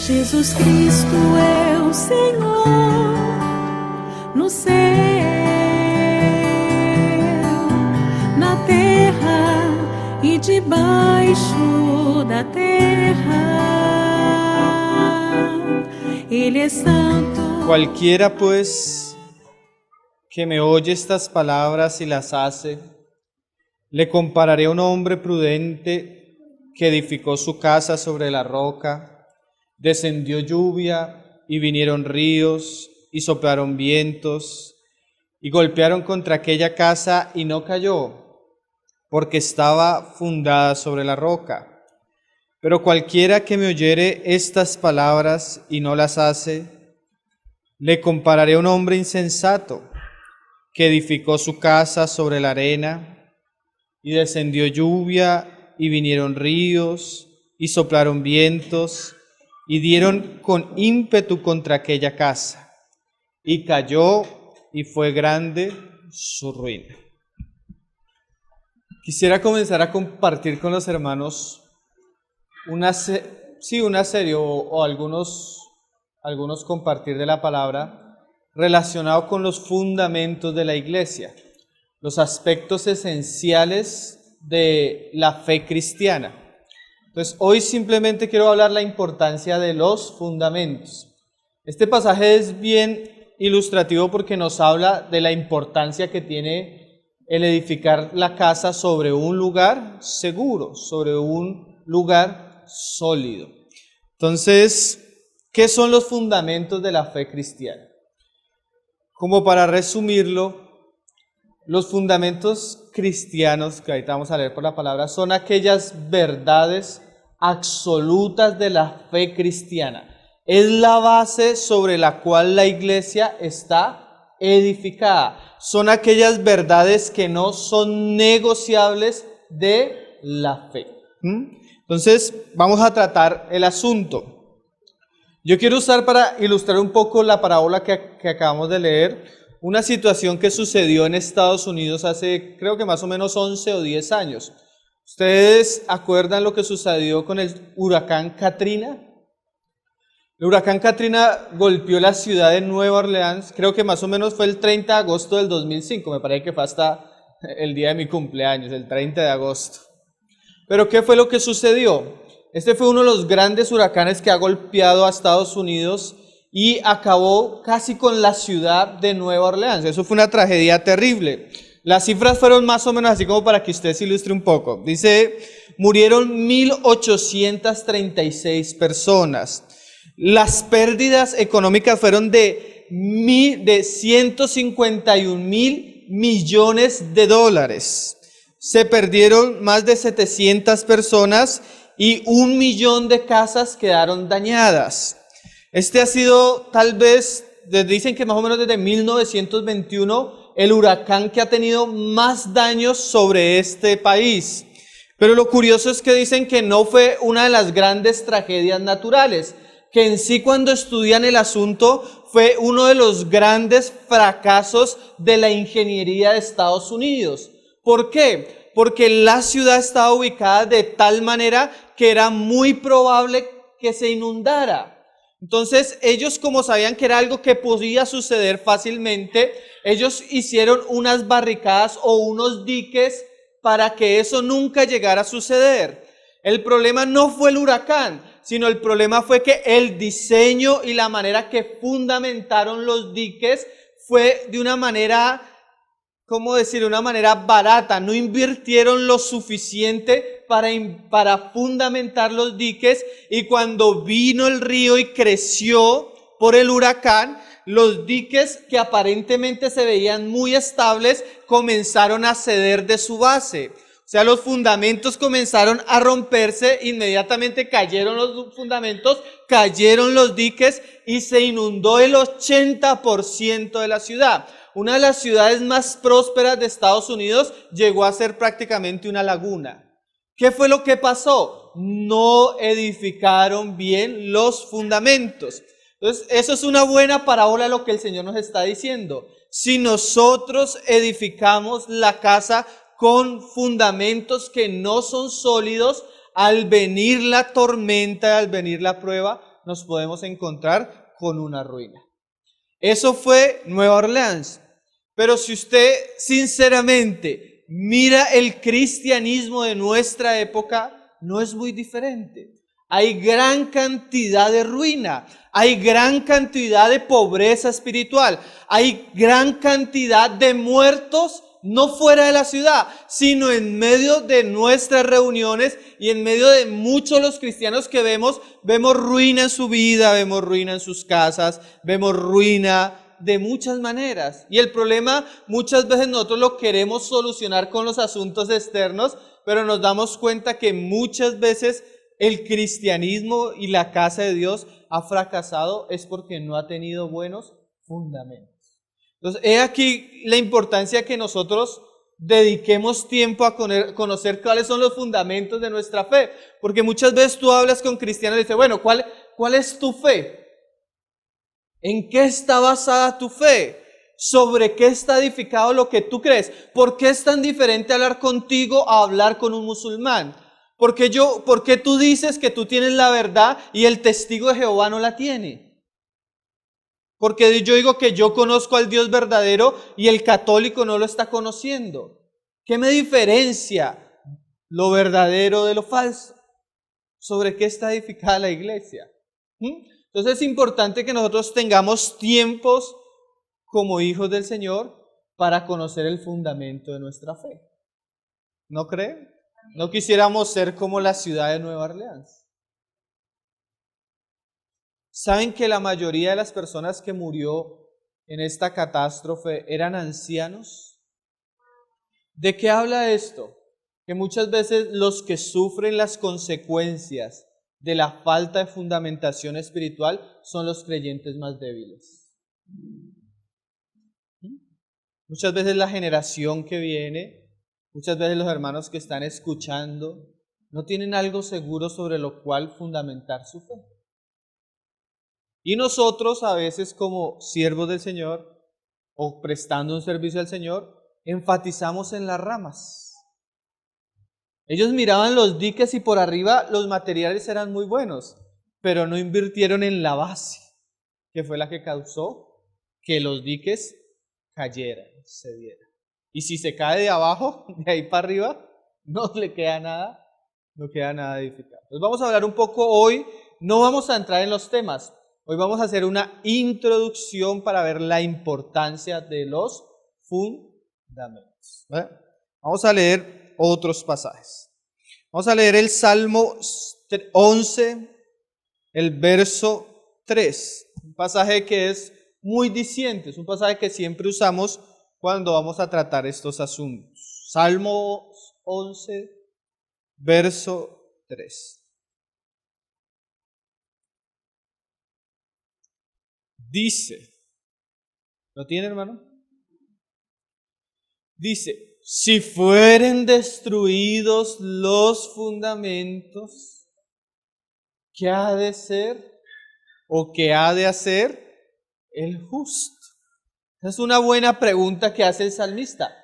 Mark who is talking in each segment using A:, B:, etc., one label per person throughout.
A: Jesus Cristo é o Senhor no céu, na terra e debaixo da terra. Ele é santo.
B: Cualquiera pues que me oye estas palabras y las hace, le compararé a un hombre prudente que edificó su casa sobre la roca. Descendió lluvia y vinieron ríos y soplaron vientos y golpearon contra aquella casa y no cayó, porque estaba fundada sobre la roca. Pero cualquiera que me oyere estas palabras y no las hace, le compararé a un hombre insensato que edificó su casa sobre la arena, y descendió lluvia y vinieron ríos y soplaron vientos y dieron con ímpetu contra aquella casa, y cayó y fue grande su ruina. Quisiera comenzar a compartir con los hermanos una serie o algunos compartir de la palabra relacionado con los fundamentos de la iglesia, los aspectos esenciales de la fe cristiana. Entonces, hoy simplemente quiero hablar la importancia de los fundamentos. Este pasaje es bien ilustrativo porque nos habla de la importancia que tiene el edificar la casa sobre un lugar seguro, sobre un lugar sólido. Entonces, ¿qué son los fundamentos de la fe cristiana? Como para resumirlo, los fundamentos cristianos, que ahorita vamos a leer por la palabra, son aquellas verdades absolutas de la fe cristiana. Es la base sobre la cual la iglesia está edificada. Son aquellas verdades que no son negociables de la fe. Entonces, vamos a tratar el asunto. Yo quiero usar para ilustrar un poco la parábola que acabamos de leer, una situación que sucedió en Estados Unidos hace, creo que más o menos 11 o 10 años. ¿Ustedes acuerdan lo que sucedió con el huracán Katrina? El huracán Katrina golpeó la ciudad de Nueva Orleans, creo que más o menos fue el 30 de agosto del 2005, me parece que fue hasta el día de mi cumpleaños, el 30 de agosto. Pero ¿qué fue lo que sucedió? Este fue uno de los grandes huracanes que ha golpeado a Estados Unidos y acabó casi con la ciudad de Nueva Orleans. Eso fue una tragedia terrible. Las cifras fueron más o menos así como para que usted se ilustre un poco. Dice, murieron 1,836 personas. Las pérdidas económicas fueron de 151,000 millones de dólares. Se perdieron más de 700 personas y 1 millón de casas quedaron dañadas. Este ha sido tal vez, dicen que más o menos desde 1921, el huracán que ha tenido más daños sobre este país. Pero lo curioso es que dicen que no fue una de las grandes tragedias naturales, que en sí cuando estudian el asunto fue uno de los grandes fracasos de la ingeniería de Estados Unidos. ¿Por qué? Porque la ciudad estaba ubicada de tal manera que era muy probable que se inundara. Entonces ellos, como sabían que era algo que podía suceder fácilmente, ellos hicieron unas barricadas o unos diques para que eso nunca llegara a suceder. El problema no fue el huracán, sino el problema fue que el diseño y la manera que fundamentaron los diques fue de una manera, ¿cómo decir? Una manera barata. No invirtieron lo suficiente para fundamentar los diques, y cuando vino el río y creció por el huracán, los diques que aparentemente se veían muy estables comenzaron a ceder de su base. O sea, los fundamentos comenzaron a romperse, inmediatamente cayeron los fundamentos, cayeron los diques y se inundó el 80% de la ciudad. Una de las ciudades más prósperas de Estados Unidos llegó a ser prácticamente una laguna. ¿Qué fue lo que pasó? No edificaron bien los fundamentos. Entonces, eso es una buena parábola lo que el Señor nos está diciendo. Si nosotros edificamos la casa con fundamentos que no son sólidos, al venir la tormenta, al venir la prueba, nos podemos encontrar con una ruina. Eso fue Nueva Orleans. Pero si usted sinceramente mira el cristianismo de nuestra época, no es muy diferente. Hay gran cantidad de ruina, hay gran cantidad de pobreza espiritual, hay gran cantidad de muertos, no fuera de la ciudad, sino en medio de nuestras reuniones y en medio de muchos los cristianos que vemos ruina en su vida, vemos ruina en sus casas, vemos ruina de muchas maneras. Y el problema, muchas veces nosotros lo queremos solucionar con los asuntos externos, pero nos damos cuenta que muchas veces el cristianismo y la casa de Dios ha fracasado es porque no ha tenido buenos fundamentos. Entonces, he aquí la importancia que nosotros dediquemos tiempo a conocer cuáles son los fundamentos de nuestra fe. Porque muchas veces tú hablas con cristianos y dices, bueno, ¿cuál es tu fe? ¿En qué está basada tu fe? ¿Sobre qué está edificado lo que tú crees? ¿Por qué es tan diferente hablar contigo a hablar con un musulmán? ¿Por qué tú dices que tú tienes la verdad y el testigo de Jehová no la tiene? Porque yo digo que yo conozco al Dios verdadero y el católico no lo está conociendo. ¿Qué me diferencia lo verdadero de lo falso? ¿Sobre qué está edificada la iglesia? Entonces es importante que nosotros tengamos tiempos como hijos del Señor para conocer el fundamento de nuestra fe. ¿No creen? No quisiéramos ser como la ciudad de Nueva Orleans. ¿Saben que la mayoría de las personas que murió en esta catástrofe eran ancianos? ¿De qué habla esto? Que muchas veces los que sufren las consecuencias de la falta de fundamentación espiritual son los creyentes más débiles. Muchas veces la generación que viene, muchas veces los hermanos que están escuchando, no tienen algo seguro sobre lo cual fundamentar su fe. Y nosotros a veces como siervos del Señor o prestando un servicio al Señor, enfatizamos en las ramas. Ellos miraban los diques y por arriba los materiales eran muy buenos, pero no invirtieron en la base, que fue la que causó que los diques cayeran, cedieran. Y si se cae de abajo, de ahí para arriba, no le queda nada, no queda nada edificado. Entonces vamos a hablar un poco hoy, no vamos a entrar en los temas. Hoy vamos a hacer una introducción para ver la importancia de los fundamentos. ¿Vale? Vamos a leer otros pasajes. Vamos a leer el Salmo 11, el verso 3. Un pasaje que es muy diciente, es un pasaje que siempre usamos cuando vamos a tratar estos asuntos. Salmo 11, verso 3. Dice, ¿lo tiene, hermano? Dice, si fueren destruidos los fundamentos, ¿qué ha de ser o qué ha de hacer el justo? Es una buena pregunta que hace el salmista.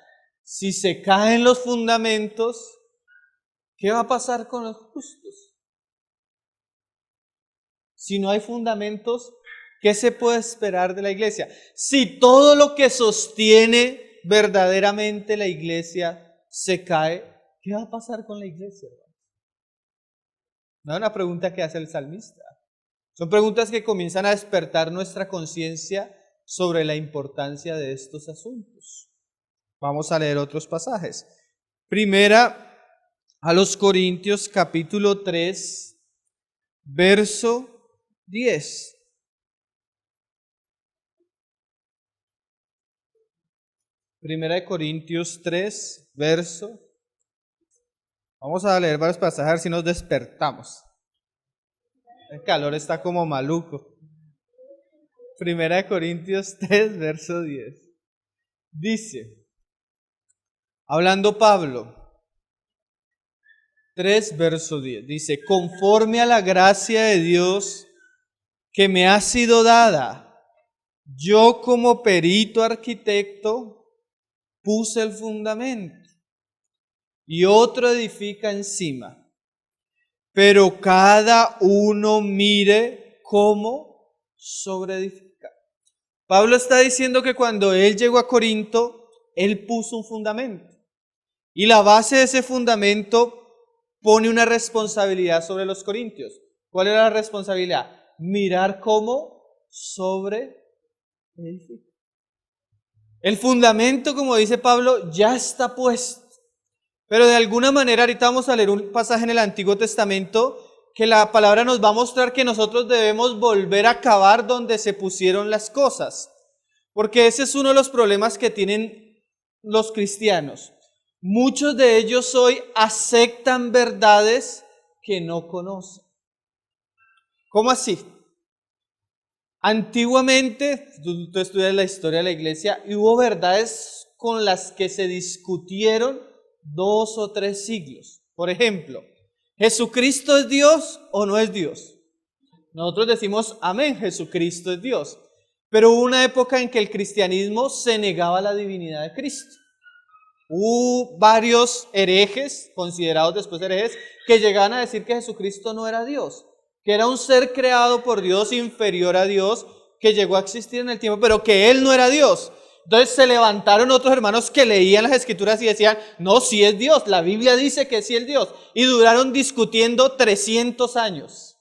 B: Si se caen los fundamentos, ¿qué va a pasar con los justos? Si no hay fundamentos, ¿qué se puede esperar de la iglesia? Si todo lo que sostiene verdaderamente la iglesia se cae, ¿qué va a pasar con la iglesia? No es una pregunta que hace el salmista. Son preguntas que comienzan a despertar nuestra conciencia sobre la importancia de estos asuntos. Vamos a leer otros pasajes. Primera a los Corintios capítulo 3, verso 10. Primera de Corintios 3, verso. Vamos a leer varios pasajes a ver si nos despertamos. El calor está como maluco. Primera de Corintios 3, verso 10. Dice, hablando Pablo, 3, verso 10. Dice, conforme a la gracia de Dios que me ha sido dada, yo como perito arquitecto puse el fundamento y otro edifica encima. Pero cada uno mire cómo sobreedificar. Pablo está diciendo que cuando él llegó a Corinto, él puso un fundamento. Y la base de ese fundamento pone una responsabilidad sobre los corintios. ¿Cuál era la responsabilidad? Mirar cómo sobreedificar. El fundamento, como dice Pablo, ya está puesto. Pero de alguna manera, ahorita vamos a leer un pasaje en el Antiguo Testamento que la palabra nos va a mostrar que nosotros debemos volver a acabar donde se pusieron las cosas. Porque ese es uno de los problemas que tienen los cristianos. Muchos de ellos hoy aceptan verdades que no conocen. ¿Cómo así? Antiguamente, tú estudias la historia de la iglesia, y hubo verdades con las que se discutieron 2 o 3 siglos. Por ejemplo, ¿Jesucristo es Dios o no es Dios? Nosotros decimos, amén, Jesucristo es Dios. Pero hubo una época en que el cristianismo se negaba a la divinidad de Cristo. Hubo varios herejes, considerados después herejes, que llegaban a decir que Jesucristo no era Dios, que era un ser creado por Dios inferior a Dios, que llegó a existir en el tiempo, pero que Él no era Dios. Entonces se levantaron otros hermanos que leían las Escrituras y decían, no, sí es Dios, la Biblia dice que sí es Dios. Y duraron discutiendo 300 años.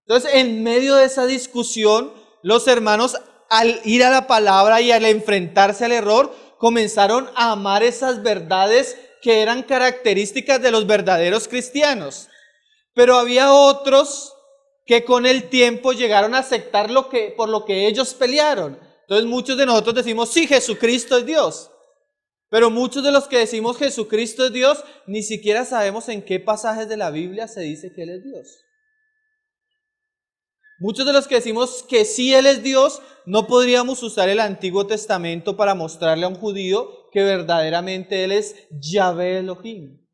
B: Entonces, en medio de esa discusión, los hermanos, al ir a la palabra y al enfrentarse al error, comenzaron a amar esas verdades que eran características de los verdaderos cristianos. Pero había otros que con el tiempo llegaron a aceptar por lo que ellos pelearon. Entonces muchos de nosotros decimos, sí, Jesucristo es Dios. Pero muchos de los que decimos Jesucristo es Dios, ni siquiera sabemos en qué pasajes de la Biblia se dice que Él es Dios. Muchos de los que decimos que sí Él es Dios, no podríamos usar el Antiguo Testamento para mostrarle a un judío que verdaderamente Él es Yahvé Elohim.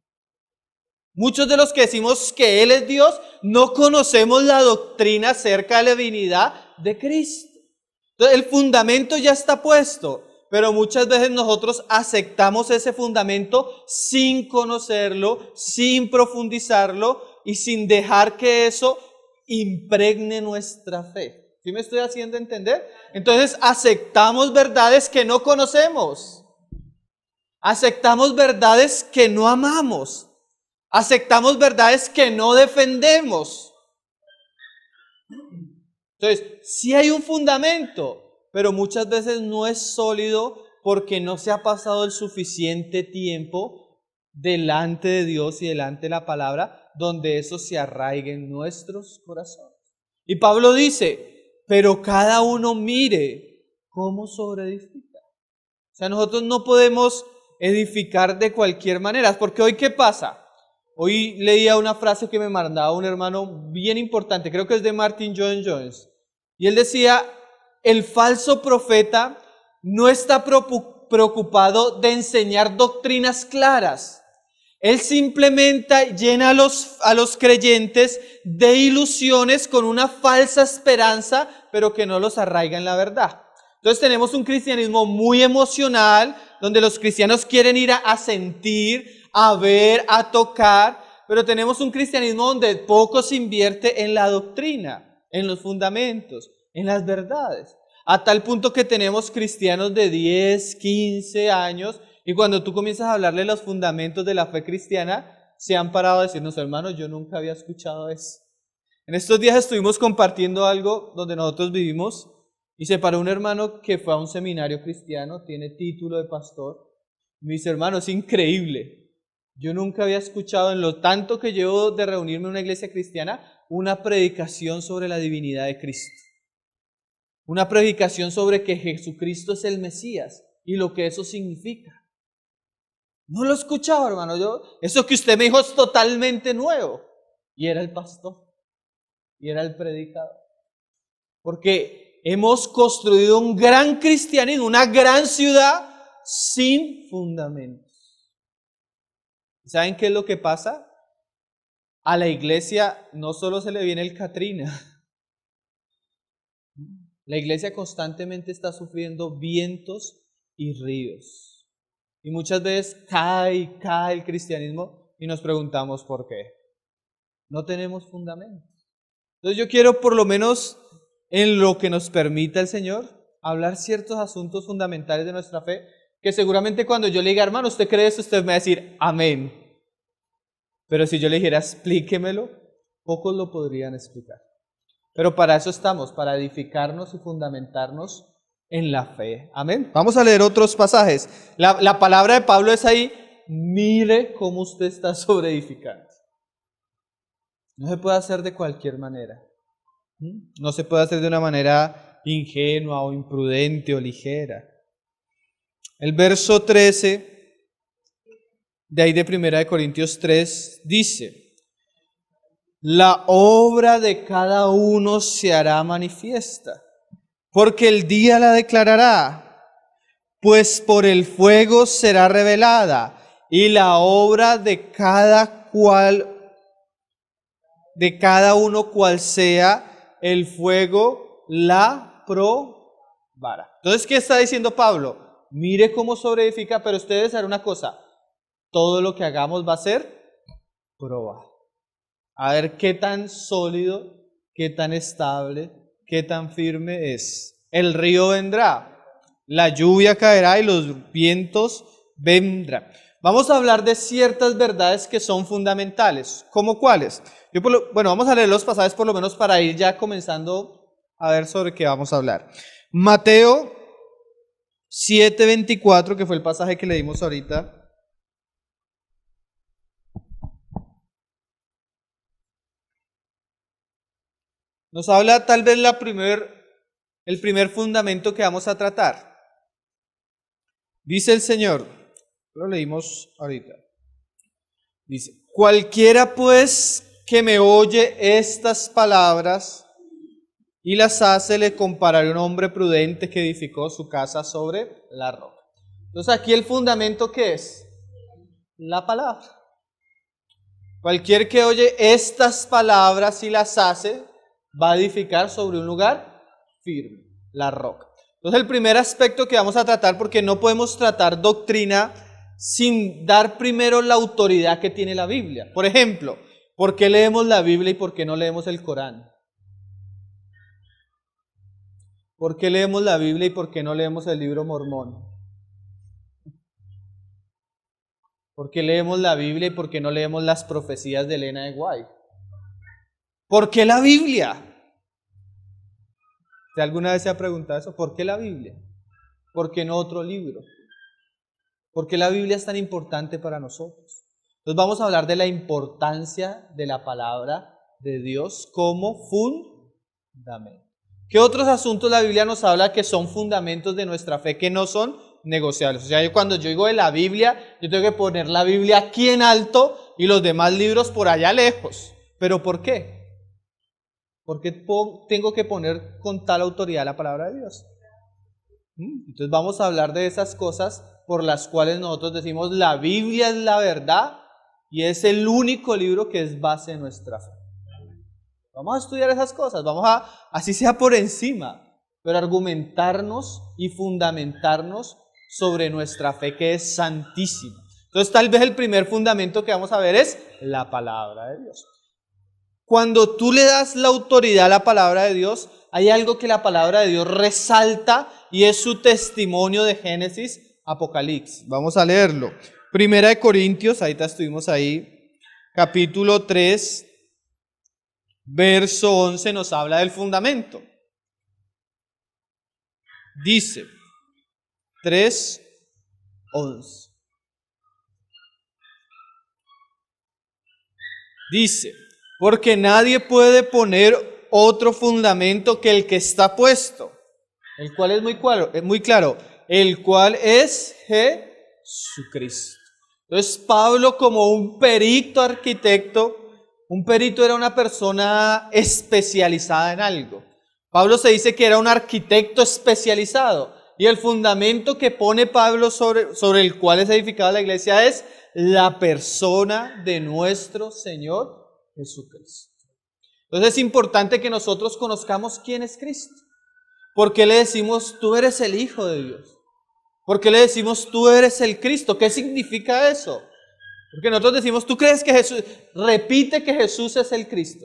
B: Muchos de los que decimos que Él es Dios, no conocemos la doctrina acerca de la divinidad de Cristo. Entonces, el fundamento ya está puesto, pero muchas veces nosotros aceptamos ese fundamento sin conocerlo, sin profundizarlo y sin dejar que eso impregne nuestra fe. ¿Sí me estoy haciendo entender? Entonces aceptamos verdades que no conocemos. Aceptamos verdades que no amamos. Aceptamos verdades que no defendemos. Entonces, sí hay un fundamento, pero muchas veces no es sólido porque no se ha pasado el suficiente tiempo delante de Dios y delante de la palabra, donde eso se arraigue en nuestros corazones. Y Pablo dice, pero cada uno mire cómo sobreedifica. O sea, nosotros no podemos edificar de cualquier manera, porque hoy ¿qué pasa? Hoy leía una frase que me mandaba un hermano bien importante, creo que es de Martin Lloyd-Jones, y él decía, el falso profeta no está preocupado de enseñar doctrinas claras. Él simplemente llena a los creyentes de ilusiones con una falsa esperanza, pero que no los arraiga en la verdad. Entonces tenemos un cristianismo muy emocional, donde los cristianos quieren ir a sentir, a ver, a tocar, pero tenemos un cristianismo donde poco se invierte en la doctrina, en los fundamentos, en las verdades. A tal punto que tenemos cristianos de 10, 15 años, y cuando tú comienzas a hablarle los fundamentos de la fe cristiana, se han parado a decirnos, hermanos, yo nunca había escuchado eso. En estos días estuvimos compartiendo algo donde nosotros vivimos, y se paró un hermano que fue a un seminario cristiano, tiene título de pastor. Mis hermanos, es increíble. Yo nunca había escuchado, en lo tanto que llevo de reunirme en una iglesia cristiana, una predicación sobre la divinidad de Cristo. Una predicación sobre que Jesucristo es el Mesías y lo que eso significa. No lo he escuchado, hermano. Eso que usted me dijo es totalmente nuevo. Y era el pastor. Y era el predicador. Porque hemos construido un gran cristianismo, una gran ciudad sin fundamentos. ¿Saben qué es lo que pasa? A la iglesia no solo se le viene el Katrina. La iglesia constantemente está sufriendo vientos y ríos. Y muchas veces cae el cristianismo y nos preguntamos por qué. No tenemos fundamentos. Entonces yo quiero, por lo menos en lo que nos permita el Señor, hablar ciertos asuntos fundamentales de nuestra fe, que seguramente cuando yo le diga, hermano, ¿usted cree eso? Usted me va a decir, amén. Pero si yo le dijera, explíquemelo, pocos lo podrían explicar. Pero para eso estamos, para edificarnos y fundamentarnos en la fe. Amén. Vamos a leer otros pasajes. La palabra de Pablo es ahí, mire cómo usted está sobre edificando. No se puede hacer de cualquier manera. No se puede hacer de una manera ingenua o imprudente o ligera. El verso 13, de ahí de 1 Corintios 3, dice, la obra de cada uno se hará manifiesta, porque el día la declarará, pues por el fuego será revelada, y la obra de cada uno cual sea, el fuego la probará. Entonces, ¿qué está diciendo Pablo? Mire cómo sobreedifica, pero ustedes harán una cosa, todo lo que hagamos va a ser probado. A ver qué tan sólido, qué tan estable, qué tan firme es. El río vendrá, la lluvia caerá y los vientos vendrán. Vamos a hablar de ciertas verdades que son fundamentales. ¿Cómo cuáles? Bueno, vamos a leer los pasajes por lo menos para ir ya comenzando a ver sobre qué vamos a hablar. Mateo 7:24, que fue el pasaje que leímos ahorita. Nos habla tal vez el primer fundamento que vamos a tratar. Dice el Señor, lo leímos ahorita. Dice, cualquiera pues que me oye estas palabras y las hace, le compararé a un hombre prudente que edificó su casa sobre la roca. Entonces aquí el fundamento, ¿qué es? La palabra. Cualquier que oye estas palabras y las hace, va a edificar sobre un lugar firme, la roca. Entonces el primer aspecto que vamos a tratar, porque no podemos tratar doctrina sin dar primero la autoridad que tiene la Biblia. Por ejemplo, ¿por qué leemos la Biblia y por qué no leemos el Corán? ¿Por qué leemos la Biblia y por qué no leemos el libro Mormón? ¿Por qué leemos la Biblia y por qué no leemos las profecías de Elena de White? ¿Por qué la Biblia? ¿Usted alguna vez se ha preguntado eso? ¿Por qué la Biblia? ¿Por qué no otro libro? ¿Por qué la Biblia es tan importante para nosotros? Entonces vamos a hablar de la importancia de la palabra de Dios como fundamento. ¿Qué otros asuntos la Biblia nos habla que son fundamentos de nuestra fe que no son negociables? O sea, cuando yo digo de la Biblia, yo tengo que poner la Biblia aquí en alto y los demás libros por allá lejos. ¿Pero por qué? ¿Por qué tengo que poner con tal autoridad la palabra de Dios? Entonces vamos a hablar de esas cosas por las cuales nosotros decimos la Biblia es la verdad y es el único libro que es base de nuestra fe. Vamos a estudiar esas cosas, vamos a, así sea por encima, pero argumentarnos y fundamentarnos sobre nuestra fe que es santísima. Entonces tal vez el primer fundamento que vamos a ver es la palabra de Dios. Cuando tú le das la autoridad a la palabra de Dios, hay algo que la palabra de Dios resalta y es su testimonio de Génesis, Apocalipsis. Vamos a leerlo. 1 Corintios, ahorita estuvimos ahí, capítulo 3, verso 11 nos habla del fundamento. Dice 3:11. Dice, porque nadie puede poner otro fundamento que el que está puesto, el cual es muy claro, el cual es Jesucristo. Entonces Pablo, como un perito arquitecto, un perito era una persona especializada en algo. Pablo se dice que era un arquitecto especializado. Y el fundamento que pone Pablo sobre el cual es edificada la iglesia es la persona de nuestro Señor Jesucristo. Entonces es importante que nosotros conozcamos quién es Cristo. ¿Por qué le decimos tú eres el Hijo de Dios? ¿Por qué le decimos tú eres el Cristo? ¿Qué significa eso? Porque nosotros decimos, ¿tú crees que Jesús? Repite que Jesús es el Cristo.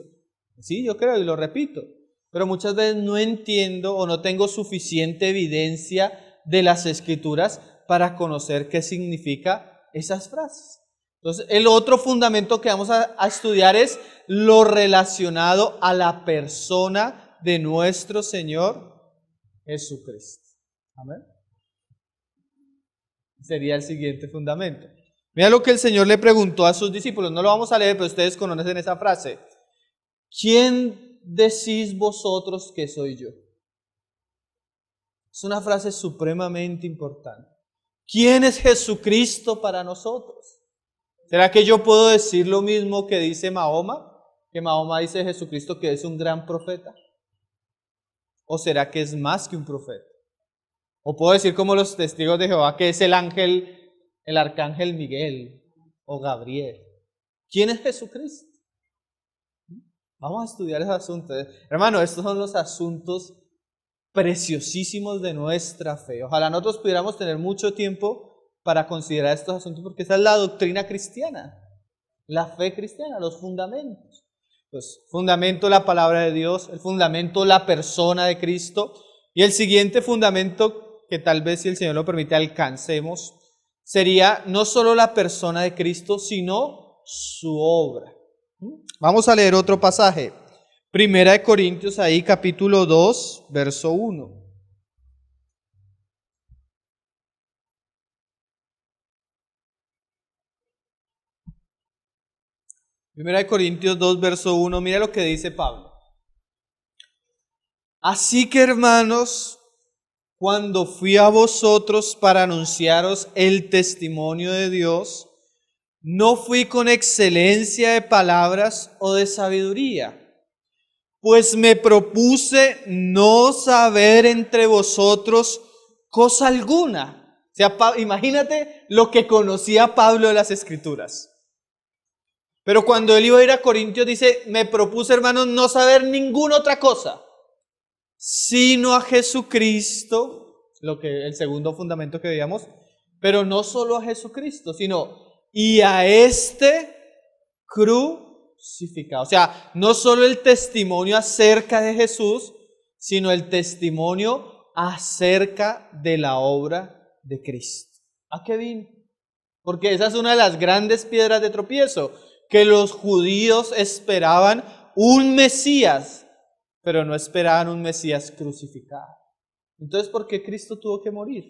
B: Sí, yo creo y lo repito, pero muchas veces no entiendo o no tengo suficiente evidencia de las Escrituras para conocer qué significa esas frases. Entonces, el otro fundamento que vamos a estudiar es lo relacionado a la persona de nuestro Señor Jesucristo. Amén. Sería el siguiente fundamento. Mira lo que el Señor le preguntó a sus discípulos. No lo vamos a leer, pero ustedes conocen esa frase. ¿Quién decís vosotros que soy yo? Es una frase supremamente importante. ¿Quién es Jesucristo para nosotros? ¿Será que yo puedo decir lo mismo que dice Mahoma? Que Mahoma dice de Jesucristo que es un gran profeta. ¿O será que es más que un profeta? ¿O puedo decir como los testigos de Jehová que es el ángel, el arcángel Miguel o Gabriel? ¿Quién es Jesucristo? Vamos a estudiar ese asunto. Hermano, estos son los asuntos preciosísimos de nuestra fe. Ojalá nosotros pudiéramos tener mucho tiempo para considerar estos asuntos, porque esa es la doctrina cristiana, la fe cristiana, los fundamentos. Pues, fundamento la palabra de Dios, el fundamento la persona de Cristo, y el siguiente fundamento que tal vez, si el Señor lo permite, alcancemos, sería no solo la persona de Cristo, sino su obra. Vamos a leer otro pasaje. Primera de Corintios, ahí capítulo 2, verso 1. Primera de Corintios 2, verso 1, mira lo que dice Pablo. Así que, hermanos, cuando fui a vosotros para anunciaros el testimonio de Dios, no fui con excelencia de palabras o de sabiduría, pues me propuse no saber entre vosotros cosa alguna. O sea, imagínate lo que conocía Pablo de las Escrituras. Pero cuando él iba a ir a Corintios dice, me propuse, hermanos, no saber ninguna otra cosa, sino a Jesucristo, el segundo fundamento que veíamos, pero no solo a Jesucristo, sino y a este crucificado. O sea, no solo el testimonio acerca de Jesús, sino el testimonio acerca de la obra de Cristo. ¿A qué vino? Porque esa es una de las grandes piedras de tropiezo, que los judíos esperaban un Mesías, pero no esperaban un Mesías crucificado. Entonces, ¿por qué Cristo tuvo que morir?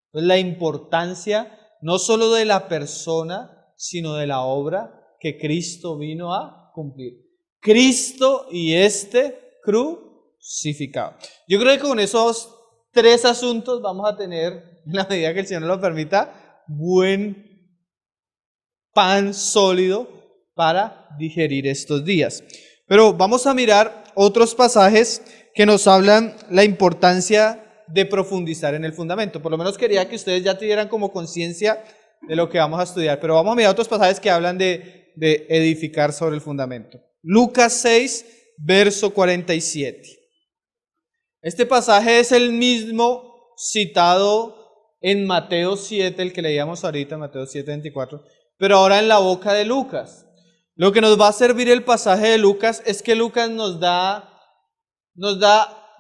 B: Entonces, la importancia no solo de la persona, sino de la obra que Cristo vino a cumplir. Cristo y este crucificado. Yo creo que con esos tres asuntos vamos a tener, en la medida que el Señor nos lo permita, buen pan sólido para digerir estos días. Pero vamos a mirar otros pasajes que nos hablan la importancia de profundizar en el fundamento. Por lo menos quería que ustedes ya tuvieran como conciencia de lo que vamos a estudiar. Pero vamos a mirar otros pasajes que hablan de edificar sobre el fundamento. Lucas 6, verso 47. Este pasaje es el mismo citado en Mateo 7, el que leíamos ahorita, Mateo 7, 24, pero ahora en la boca de Lucas. Lo que nos va a servir el pasaje de Lucas es que Lucas nos da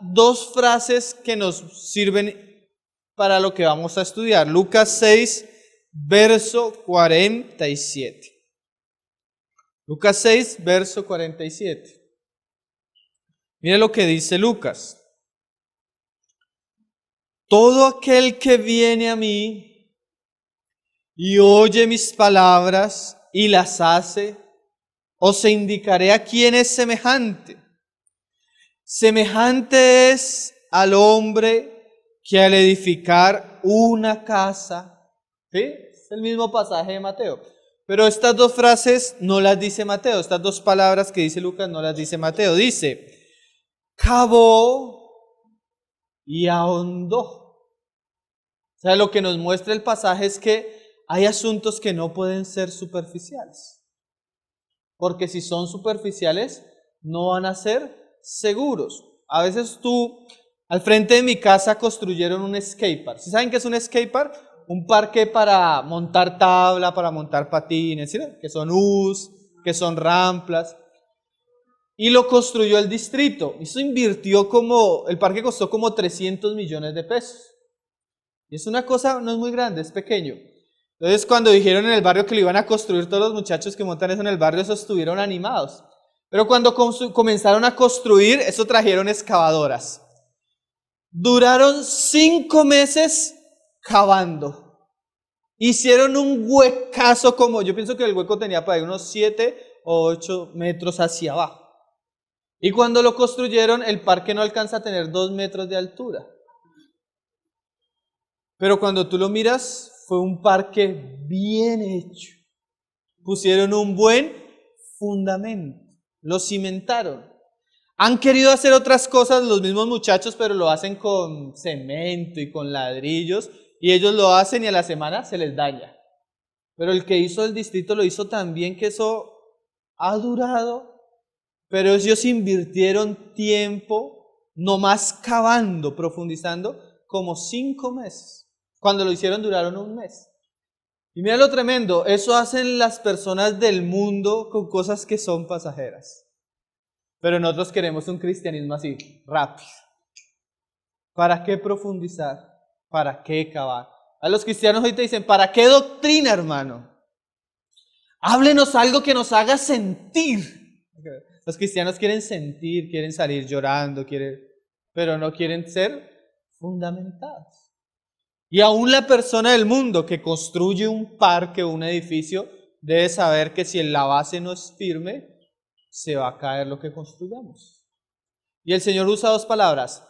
B: dos frases que nos sirven para lo que vamos a estudiar. Lucas 6, verso 47. Lucas 6, verso 47. Mira lo que dice Lucas. Todo aquel que viene a mí y oye mis palabras y las hace, os indicaré a quién es semejante. Semejante es al hombre que al edificar una casa, ¿sí? Es el mismo pasaje de Mateo. Pero estas dos frases no las dice Mateo, estas dos palabras que dice Lucas no las dice Mateo. Dice, cavó y ahondó. O sea, lo que nos muestra el pasaje es que hay asuntos que no pueden ser superficiales. Porque si son superficiales, no van a ser seguros. A veces al frente de mi casa construyeron un skatepark. ¿Sí saben qué es un skatepark? Un parque para montar tabla, para montar patines, ¿sí? Que son U's, que son rampas. y lo construyó el distrito. Eso el parque costó como 300 millones de pesos. Y es una cosa, no es muy grande, es pequeño. Entonces cuando dijeron en el barrio que lo iban a construir, todos los muchachos que montan eso en el barrio, esos estuvieron animados. Pero cuando comenzaron a construir, eso trajeron excavadoras. Duraron 5 meses cavando. Hicieron un huecazo yo pienso que el hueco tenía para ahí unos 7 o 8 metros hacia abajo. Y cuando lo construyeron, el parque no alcanza a tener 2 metros de altura. Pero cuando tú lo miras, fue un parque bien hecho. Pusieron un buen fundamento, lo cimentaron. Han querido hacer otras cosas los mismos muchachos, pero lo hacen con cemento y con ladrillos, y ellos lo hacen y a la semana se les daña. Pero el que hizo el distrito lo hizo tan bien que eso ha durado, pero ellos invirtieron tiempo, nomás cavando, profundizando, como 5 meses. Cuando lo hicieron duraron 1 mes. Y mira lo tremendo, eso hacen las personas del mundo con cosas que son pasajeras. Pero nosotros queremos un cristianismo así, rápido. ¿Para qué profundizar? ¿Para qué cavar? A los cristianos hoy te dicen, ¿para qué doctrina, hermano? Háblenos algo que nos haga sentir. Los cristianos quieren sentir, quieren salir llorando, pero no quieren ser fundamentados. Y aún la persona del mundo que construye un parque o un edificio debe saber que si la base no es firme, se va a caer lo que construyamos. Y el Señor usa 2 palabras,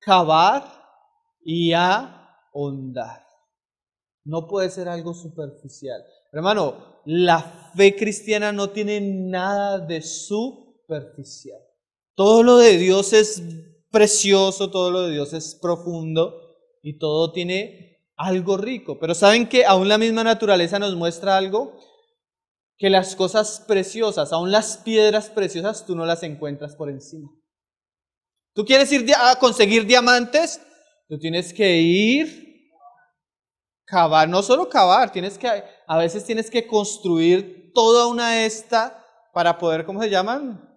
B: cavar y ahondar. No puede ser algo superficial. Hermano, la fe cristiana no tiene nada de superficial. Todo lo de Dios es precioso, todo lo de Dios es profundo y todo tiene algo rico. Pero ¿saben qué? Aún la misma naturaleza nos muestra algo, que las cosas preciosas, aún las piedras preciosas, tú no las encuentras por encima. ¿Tú quieres ir a conseguir diamantes? Tú tienes que ir, cavar, no solo cavar, a veces tienes que construir toda una para poder, ¿cómo se llaman?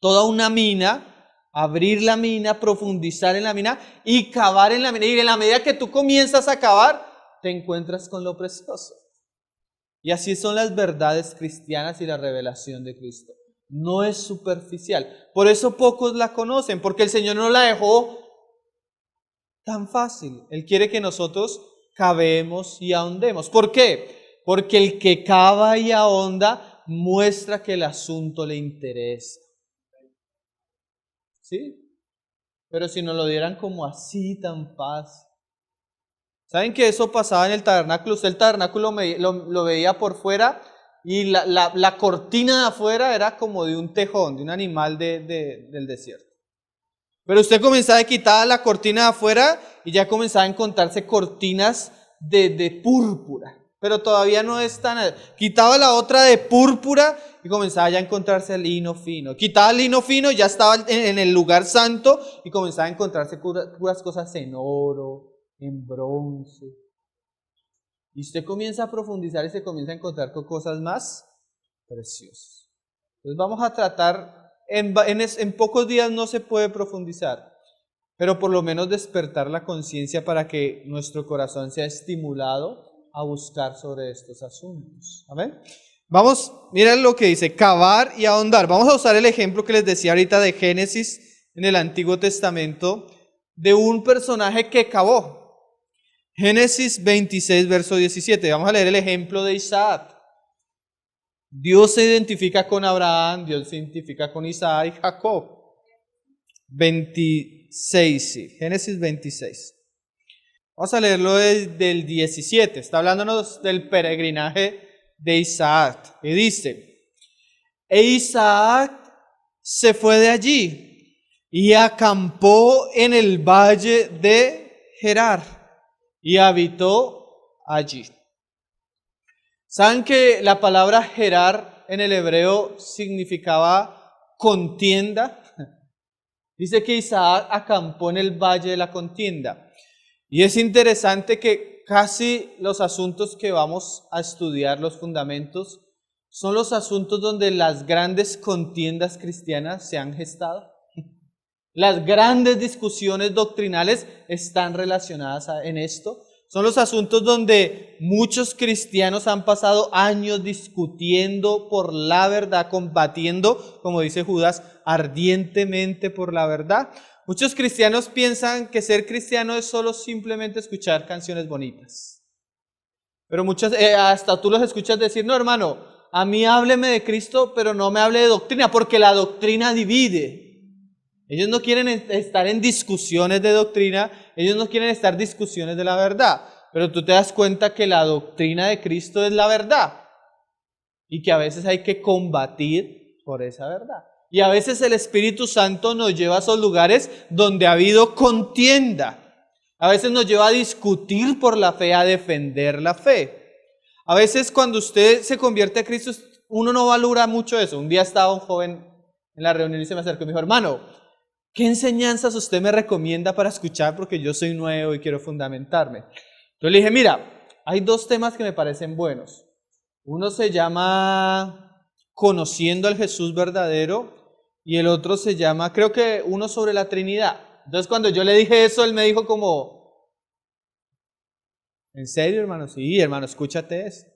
B: Toda una mina, abrir la mina, profundizar en la mina y cavar en la mina. Y en la medida que tú comienzas a cavar, te encuentras con lo precioso. Y así son las verdades cristianas y la revelación de Cristo. No es superficial. Por eso pocos la conocen, porque el Señor no la dejó tan fácil. Él quiere que nosotros cavemos y ahondemos. ¿Por qué? Porque el que cava y ahonda muestra que el asunto le interesa. ¿Sí? Pero si nos lo dieran como así tan fácil. ¿Saben que eso pasaba en el tabernáculo? Usted el tabernáculo lo veía por fuera y la cortina de afuera era como de un tejón, de un animal del desierto. Pero usted comenzaba a quitar la cortina de afuera y ya comenzaba a encontrarse cortinas de púrpura. Pero todavía no es tan... Quitaba la otra de púrpura y comenzaba ya a encontrarse el lino fino. Quitaba el lino fino y ya estaba en el lugar santo y comenzaba a encontrarse puras cosas en oro, en bronce. Y usted comienza a profundizar y se comienza a encontrar con cosas más preciosas. Entonces vamos a tratar, en pocos días no se puede profundizar, pero por lo menos despertar la conciencia para que nuestro corazón sea estimulado a buscar sobre estos asuntos. ¿Amén? Vamos, miren lo que dice, cavar y ahondar. Vamos a usar el ejemplo que les decía ahorita de Génesis en el Antiguo Testamento, de un personaje que cavó. Génesis 26, verso 17. Vamos a leer el ejemplo de Isaac. Dios se identifica con Abraham, Dios se identifica con Isaac y Jacob. 26, sí. Génesis 26. Vamos a leerlo desde el 17. Está hablándonos del peregrinaje de Isaac. Y dice, e Isaac se fue de allí y acampó en el valle de Gerar. Y habitó allí. ¿Saben que la palabra Gerar en el hebreo significaba contienda? Dice que Isaac acampó en el valle de la contienda. Y es interesante que casi los asuntos que vamos a estudiar, los fundamentos, son los asuntos donde las grandes contiendas cristianas se han gestado. Las grandes discusiones doctrinales están relacionadas en esto. Son los asuntos donde muchos cristianos han pasado años discutiendo por la verdad, combatiendo, como dice Judas, ardientemente por la verdad. Muchos cristianos piensan que ser cristiano es solo simplemente escuchar canciones bonitas. Pero muchos, hasta tú los escuchas decir, no hermano, a mí hábleme de Cristo, pero no me hable de doctrina, porque la doctrina divide. Ellos no quieren estar en discusiones de doctrina, ellos no quieren estar en discusiones de la verdad. Pero tú te das cuenta que la doctrina de Cristo es la verdad. Y que a veces hay que combatir por esa verdad. Y a veces el Espíritu Santo nos lleva a esos lugares donde ha habido contienda. A veces nos lleva a discutir por la fe, a defender la fe. A veces cuando usted se convierte a Cristo, uno no valora mucho eso. Un día estaba un joven en la reunión y se me acercó y me dijo, hermano, ¿qué enseñanzas usted me recomienda para escuchar? Porque yo soy nuevo y quiero fundamentarme. Yo le dije, mira, hay dos temas que me parecen buenos. Uno se llama Conociendo al Jesús verdadero y el otro se llama, creo que uno sobre la Trinidad. Entonces cuando yo le dije eso, él me dijo como, ¿en serio, hermano? Sí, hermano, escúchate eso.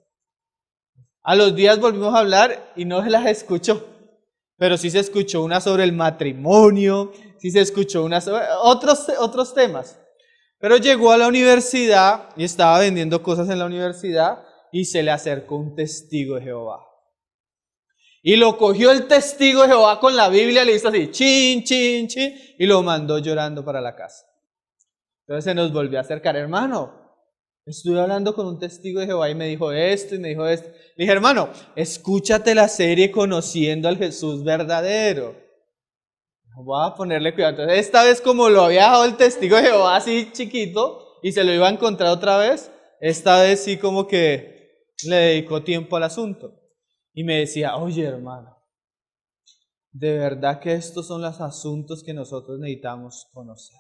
B: A los días volvimos a hablar y no se las escuchó. Pero sí se escuchó una sobre el matrimonio, sí se escuchó una sobre otros temas. Pero llegó a la universidad y estaba vendiendo cosas en la universidad y se le acercó un testigo de Jehová. Y lo cogió el testigo de Jehová con la Biblia, le hizo así, chin, chin, chin, y lo mandó llorando para la casa. Entonces se nos volvió a acercar, hermano, estuve hablando con un testigo de Jehová y me dijo esto y me dijo esto. Le dije, hermano, escúchate la serie Conociendo al Jesús verdadero. Voy a ponerle cuidado. Entonces, esta vez como lo había dejado el testigo de Jehová así chiquito y se lo iba a encontrar otra vez, esta vez sí como que le dedicó tiempo al asunto. Y me decía, oye hermano, de verdad que estos son los asuntos que nosotros necesitamos conocer.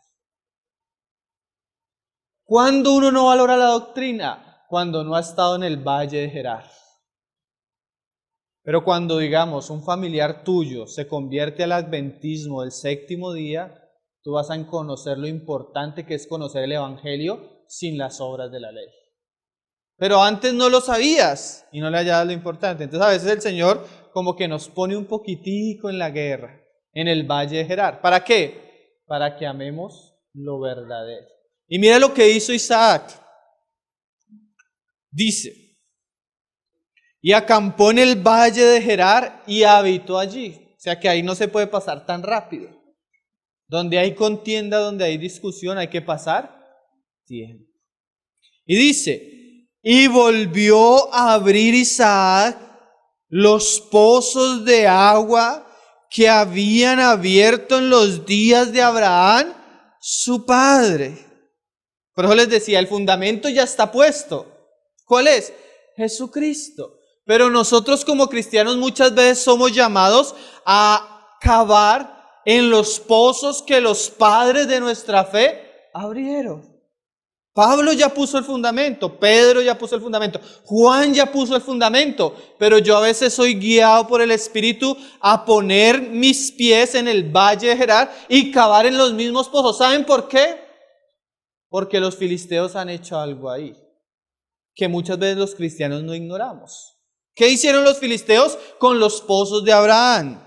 B: ¿Cuándo uno no valora la doctrina? Cuando no ha estado en el valle de Gerar. Pero cuando, digamos, un familiar tuyo se convierte al adventismo del séptimo día, tú vas a conocer lo importante que es conocer el Evangelio sin las obras de la ley. Pero antes no lo sabías y no le hallabas lo importante. Entonces a veces el Señor como que nos pone un poquitico en la guerra, en el valle de Gerar. ¿Para qué? Para que amemos lo verdadero. Y mira lo que hizo Isaac. Dice, y acampó en el valle de Gerar y habitó allí. O sea que ahí no se puede pasar tan rápido. Donde hay contienda, donde hay discusión, hay que pasar tiempo. Y dice, y volvió a abrir Isaac los pozos de agua que habían abierto en los días de Abraham, su padre. Por eso les decía, el fundamento ya está puesto. ¿Cuál es? Jesucristo. Pero nosotros como cristianos muchas veces somos llamados a cavar en los pozos que los padres de nuestra fe abrieron. Pablo ya puso el fundamento, Pedro ya puso el fundamento, Juan ya puso el fundamento, pero yo a veces soy guiado por el Espíritu a poner mis pies en el valle de Gerar y cavar en los mismos pozos. ¿Saben por qué? Porque los filisteos han hecho algo ahí, que muchas veces los cristianos no ignoramos. ¿Qué hicieron los filisteos con los pozos de Abraham?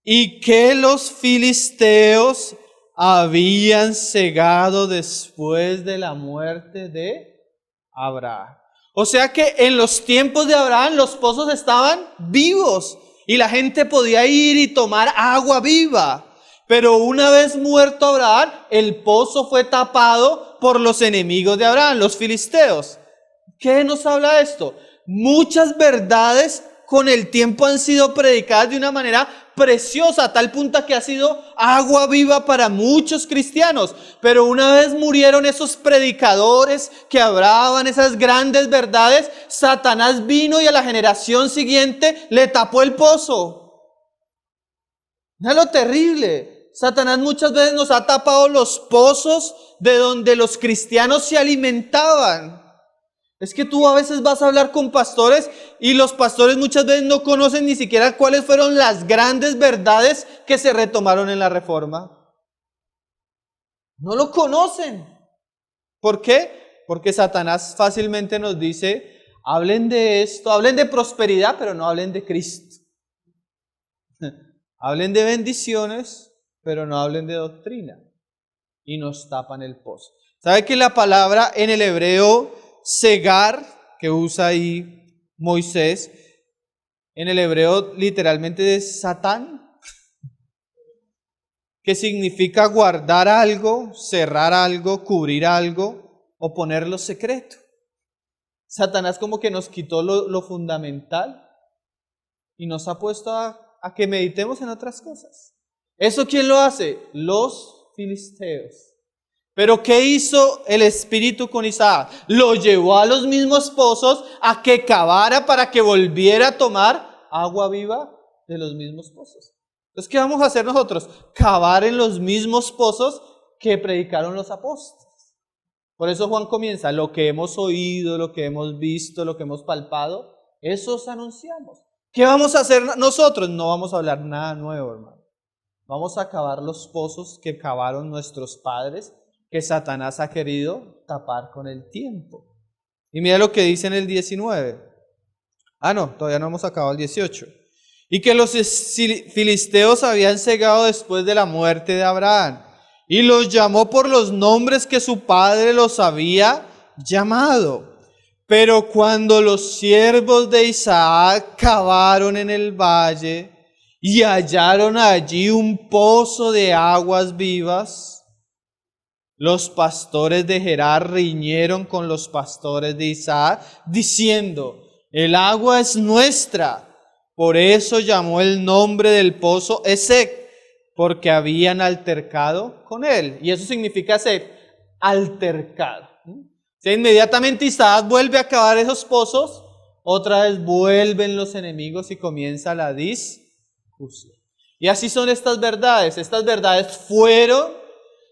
B: Y que los filisteos habían cegado después de la muerte de Abraham. O sea que en los tiempos de Abraham los pozos estaban vivos y la gente podía ir y tomar agua viva. Pero una vez muerto Abraham, el pozo fue tapado por los enemigos de Abraham, los filisteos. ¿Qué nos habla esto? Muchas verdades con el tiempo han sido predicadas de una manera preciosa, a tal punto que ha sido agua viva para muchos cristianos. Pero una vez murieron esos predicadores que hablaban esas grandes verdades, Satanás vino y a la generación siguiente le tapó el pozo. Es lo terrible. Satanás muchas veces nos ha tapado los pozos de donde los cristianos se alimentaban. Es que tú a veces vas a hablar con pastores y los pastores muchas veces no conocen ni siquiera cuáles fueron las grandes verdades que se retomaron en la Reforma. No lo conocen. ¿Por qué? Porque Satanás fácilmente nos dice, hablen de esto, hablen de prosperidad, pero no hablen de Cristo. Hablen de bendiciones, pero no hablen de doctrina. Y nos tapan el pozo. ¿Sabe que la palabra en el hebreo cegar, que usa ahí Moisés, en el hebreo literalmente es Satán, que significa guardar algo, cerrar algo, cubrir algo o ponerlo secreto? Satanás como que nos quitó lo fundamental y nos ha puesto a que meditemos en otras cosas. ¿Eso quién lo hace? Los filisteos. Pero ¿qué hizo el espíritu con Isaac? Lo llevó a los mismos pozos a que cavara para que volviera a tomar agua viva de los mismos pozos. Entonces, ¿qué vamos a hacer nosotros? Cavar en los mismos pozos que predicaron los apóstoles. Por eso Juan comienza, lo que hemos oído, lo que hemos visto, lo que hemos palpado, eso os anunciamos. ¿Qué vamos a hacer nosotros? No vamos a hablar nada nuevo, hermano. Vamos a cavar los pozos que cavaron nuestros padres, que Satanás ha querido tapar con el tiempo. Y mira lo que dice en el 19. No, todavía no hemos acabado el 18. Y que los filisteos habían cegado después de la muerte de Abraham, y los llamó por los nombres que su padre los había llamado. Pero cuando los siervos de Isaac cavaron en el valle y hallaron allí un pozo de aguas vivas, los pastores de Gerar riñeron con los pastores de Isaac, diciendo, el agua es nuestra. Por eso llamó el nombre del pozo Esek, porque habían altercado con él. Y eso significa ser altercado. Si inmediatamente Isaac vuelve a cavar esos pozos, otra vez vuelven los enemigos y comienza la discusión. Y así son estas verdades. Estas verdades fueron,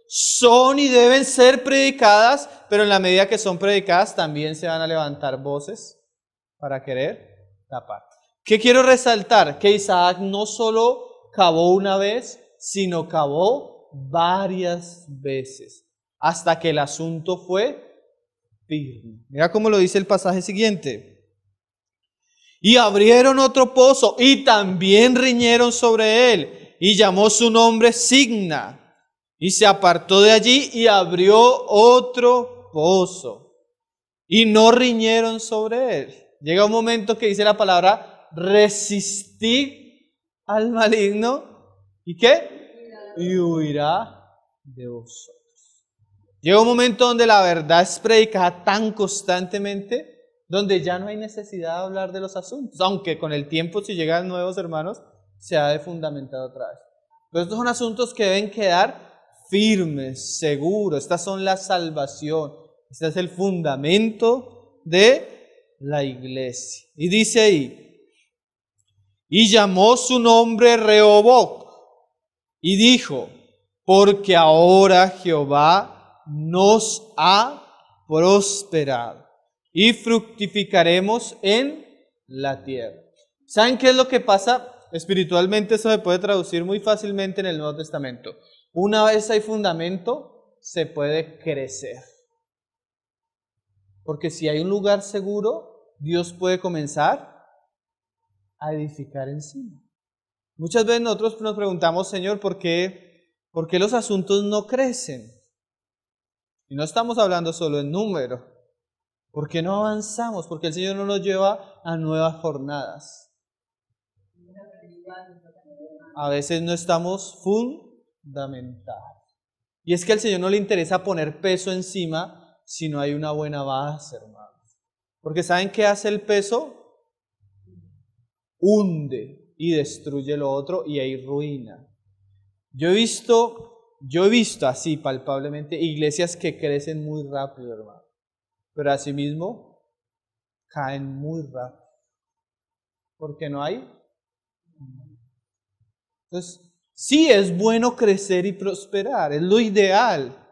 B: son y deben ser predicadas, pero en la medida que son predicadas también se van a levantar voces para querer tapar. ¿Qué quiero resaltar? Que Isaac no solo cavó una vez, sino cavó varias veces, hasta que el asunto fue firme. Mira cómo lo dice el pasaje siguiente. Y abrieron otro pozo y también riñeron sobre él, y llamó su nombre Signa. Y se apartó de allí y abrió otro pozo. Y no riñeron sobre él. Llega un momento que dice la palabra, resistid al maligno. ¿Y qué? Y huirá de vosotros. Llega un momento donde la verdad es predicada tan constantemente, donde ya no hay necesidad de hablar de los asuntos. Aunque con el tiempo, si llegan nuevos hermanos, se ha de fundamentar otra vez. Pero estos son asuntos que deben quedar firmes, seguros. Estas son la salvación. Este es el fundamento de la iglesia. Y dice ahí, y llamó su nombre Rehoboc, y dijo, porque ahora Jehová nos ha prosperado, y fructificaremos en la tierra. ¿Saben qué es lo que pasa? Espiritualmente eso se puede traducir muy fácilmente en el Nuevo Testamento. Una vez hay fundamento, se puede crecer. Porque si hay un lugar seguro, Dios puede comenzar a edificar encima. Muchas veces nosotros nos preguntamos, Señor, ¿por qué los asuntos no crecen? Y no estamos hablando solo en número. ¿Por qué no avanzamos? Porque el Señor no nos lleva a nuevas jornadas. A veces no estamos fundamentados. Y es que al Señor no le interesa poner peso encima si no hay una buena base, hermanos. Porque ¿saben qué hace el peso? Hunde y destruye lo otro y hay ruina. Yo he visto así palpablemente iglesias que crecen muy rápido, hermano. Pero asimismo caen muy rápido. Porque no hay. Entonces, sí es bueno crecer y prosperar, es lo ideal,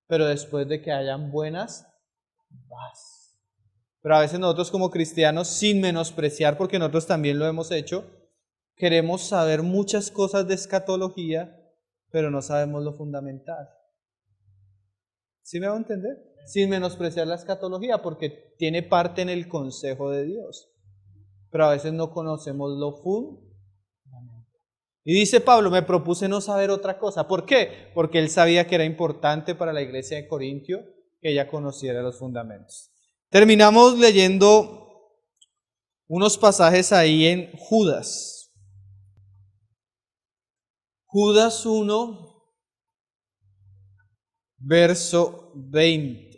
B: pero después de que hayan buenas bases. Pero a veces nosotros como cristianos, sin menospreciar, porque nosotros también lo hemos hecho, queremos saber muchas cosas de escatología, pero no sabemos lo fundamental. ¿Sí me va a entender? Sin menospreciar la escatología, porque tiene parte en el consejo de Dios. Pero a veces no conocemos lo fundamental. Y dice Pablo, me propuse no saber otra cosa. ¿Por qué? Porque él sabía que era importante para la iglesia de Corintio que ella conociera los fundamentos. Terminamos leyendo unos pasajes ahí en Judas. Judas 1, verso 20.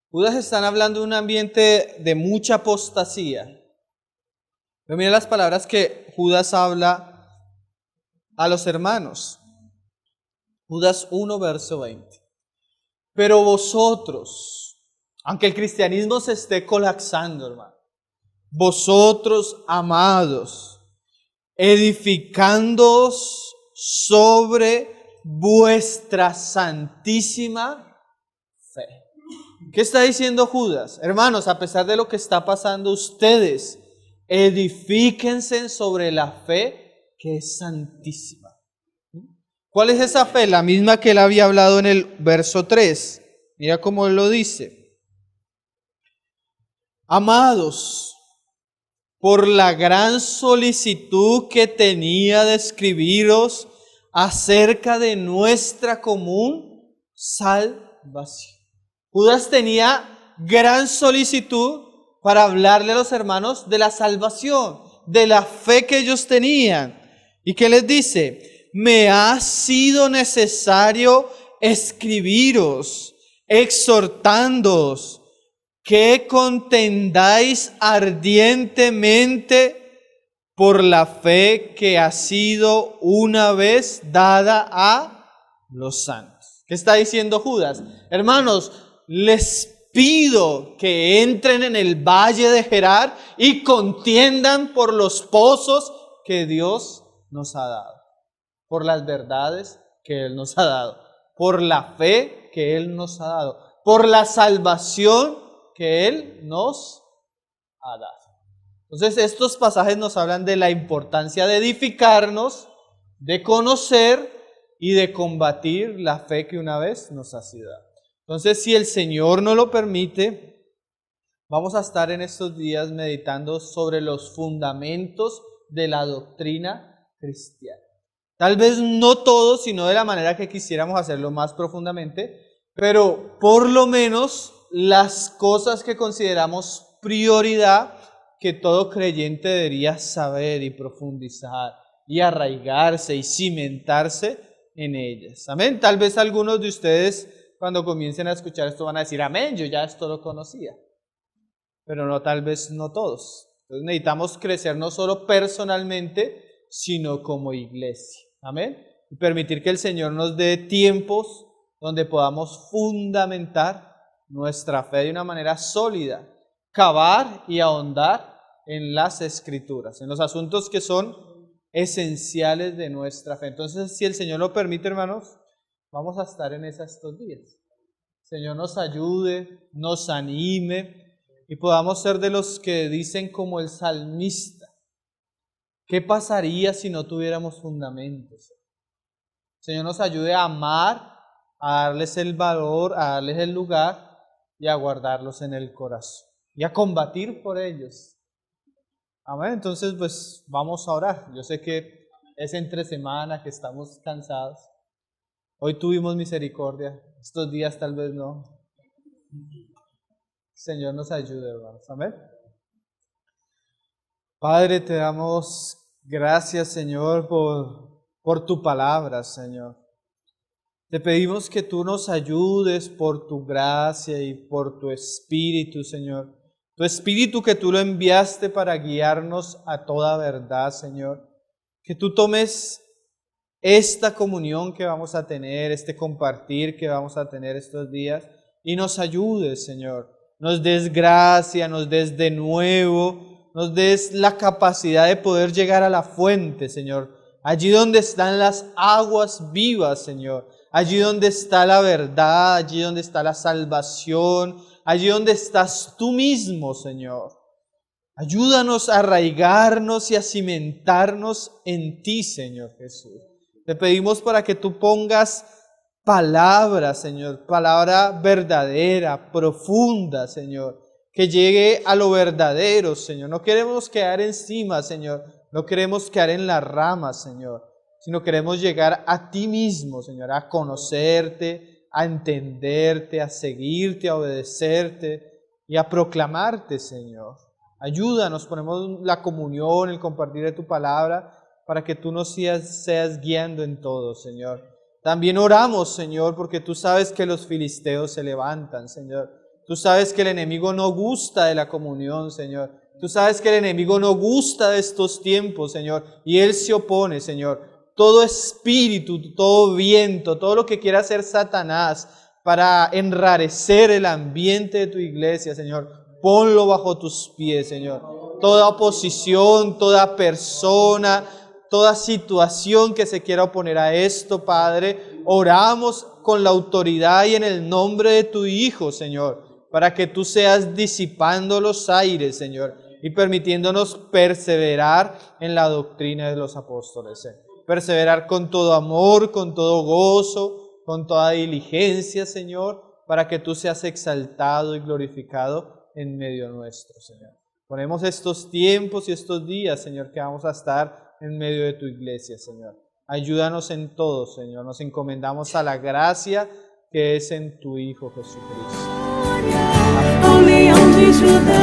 B: Judas están hablando de un ambiente de mucha apostasía. Pero mira las palabras que Judas habla a los hermanos. Judas 1, verso 20. Pero vosotros, aunque el cristianismo se esté colapsando, hermano, vosotros, amados, edificándoos sobre vuestra santísima fe. ¿Qué está diciendo Judas? Hermanos, a pesar de lo que está pasando, ustedes edifíquense sobre la fe que es santísima. ¿Cuál es esa fe? La misma que él había hablado en el verso 3. Mira cómo él lo dice. Amados, por la gran solicitud que tenía de escribiros acerca de nuestra común salvación. Judas tenía gran solicitud para hablarle a los hermanos de la salvación, de la fe que ellos tenían. ¿Y qué les dice? Me ha sido necesario escribiros, exhortándoos, que contendáis ardientemente por la fe que ha sido una vez dada a los santos. ¿Qué está diciendo Judas? Hermanos, les pido que entren en el valle de Gerar y contiendan por los pozos que Dios nos ha dado, por las verdades que Él nos ha dado, por la fe que Él nos ha dado, por la salvación que Él nos ha dado. Entonces estos pasajes nos hablan de la importancia de edificarnos, de conocer y de combatir la fe que una vez nos ha sido dada. Entonces, si el Señor nos lo permite, vamos a estar en estos días meditando sobre los fundamentos de la doctrina cristiana. Tal vez no todos, sino de la manera que quisiéramos hacerlo más profundamente, pero por lo menos las cosas que consideramos prioridad que todo creyente debería saber y profundizar y arraigarse y cimentarse en ellas. Amén. Tal vez algunos de ustedes cuando comiencen a escuchar esto van a decir, amén, yo ya esto lo conocía. Pero no, tal vez no todos. Entonces necesitamos crecer no solo personalmente, sino como iglesia. Amén. Y permitir que el Señor nos dé tiempos donde podamos fundamentar nuestra fe de una manera sólida, cavar y ahondar en las Escrituras, en los asuntos que son esenciales de nuestra fe. Entonces, si el Señor lo permite, hermanos, vamos a estar en estos días. Señor nos ayude, nos anime y podamos ser de los que dicen como el salmista, ¿qué pasaría si no tuviéramos fundamentos? Señor nos ayude a amar, a darles el valor, a darles el lugar y a guardarlos en el corazón y a combatir por ellos. Amén. Entonces pues vamos a orar. Yo sé que es entre semana, que estamos cansados. Hoy tuvimos misericordia, estos días tal vez no. Señor nos ayude, hermanos. Amén. Padre, te damos gracias, Señor, por tu palabra, Señor. Te pedimos que tú nos ayudes por tu gracia y por tu Espíritu, Señor. Tu Espíritu que tú lo enviaste para guiarnos a toda verdad, Señor. Que tú tomes esta comunión que vamos a tener, este compartir que vamos a tener estos días y nos ayudes, Señor. Nos des gracia, nos des de nuevo, nos des la capacidad de poder llegar a la fuente, Señor. Allí donde están las aguas vivas, Señor. allí donde está la verdad, allí donde está la salvación, allí donde estás tú mismo, Señor. Ayúdanos a arraigarnos y a cimentarnos en ti, Señor Jesús. Te pedimos para que tú pongas palabra, Señor, palabra verdadera, profunda, Señor, que llegue a lo verdadero, Señor. No queremos quedar encima, Señor, no queremos quedar en las ramas, Señor, sino queremos llegar a ti mismo, Señor, a conocerte, a entenderte, a seguirte, a obedecerte y a proclamarte, Señor. Ayúdanos, ponemos la comunión, el compartir de tu palabra, para que tú nos seas guiando en todo, Señor. También oramos, Señor, porque tú sabes que los filisteos se levantan, Señor. Tú sabes que el enemigo no gusta de la comunión, Señor. Tú sabes que el enemigo no gusta de estos tiempos, Señor, y él se opone, Señor. Todo espíritu, todo viento, todo lo que quiera hacer Satanás para enrarecer el ambiente de tu iglesia, Señor, ponlo bajo tus pies, Señor. Toda oposición, toda persona, toda situación que se quiera oponer a esto, Padre, oramos con la autoridad y en el nombre de tu Hijo, Señor, para que tú seas disipando los aires, Señor, y permitiéndonos perseverar en la doctrina de los apóstoles, perseverar con todo amor, con todo gozo, con toda diligencia, Señor, para que tú seas exaltado y glorificado en medio nuestro, Señor. Ponemos estos tiempos y estos días, Señor, que vamos a estar en medio de tu iglesia, Señor. Ayúdanos en todo, Señor. Nos encomendamos a la gracia que es en tu Hijo Jesucristo.
A: O leão de Judá